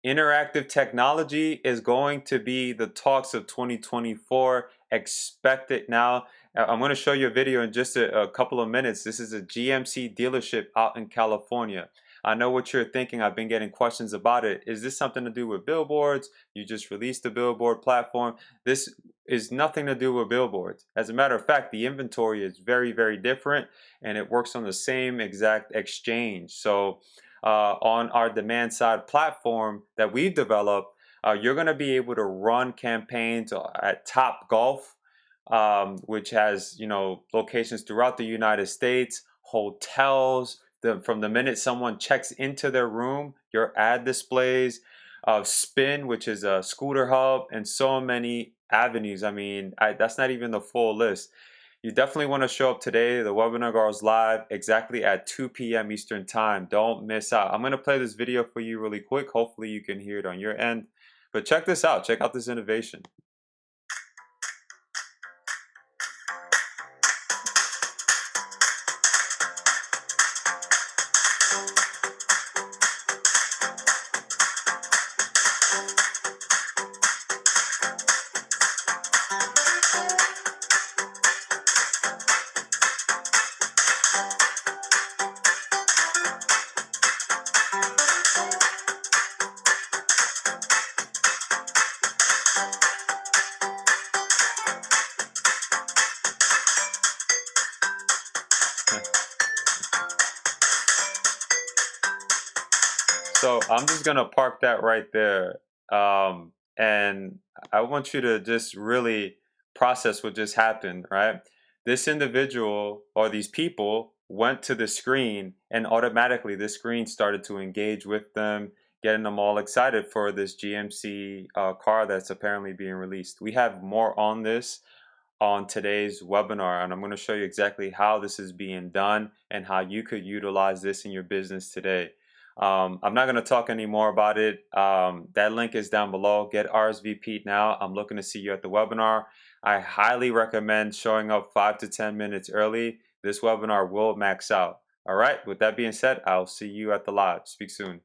Interactive technology is going to be the talks of 2024. Expect it now. I'm going to show you a video in just a couple of minutes. This is a GMC dealership out in California. I know what you're thinking. I've been getting questions about it. Is this something to do with billboards? You just released the billboard platform. This is nothing to do with billboards. As a matter of fact, the inventory is very, very different and it works on the same exact exchange. So on our demand side platform that we've developed, you're going to be able to run campaigns at Top Golf, which has locations throughout the United States, hotels. From the minute someone checks into their room, your ad displays, Spin, which is a scooter hub, and so many avenues. I mean, that's not even the full list. You definitely want to show up today. The webinar goes live exactly at 2 p.m. Eastern time. Don't miss out. I'm going to play this video for you really quick. Hopefully you can hear it on your end. But check this out. Check out this innovation. So I'm just gonna park that right there. And I want you to just really process what just happened, right? This individual or these people went to the screen and automatically the screen started to engage with them, getting them all excited for this GMC car that's apparently being released. We have more on this on today's webinar, and I'm going to show you exactly how this is being done and how you could utilize this in your business today. I'm not going to talk any more about it. That link is down below. Get RSVP'd now. I'm looking to see you at the webinar. I highly recommend showing up 5 to 10 minutes early. This webinar will max out. All right, with that being said, I'll see you at the live. Speak soon.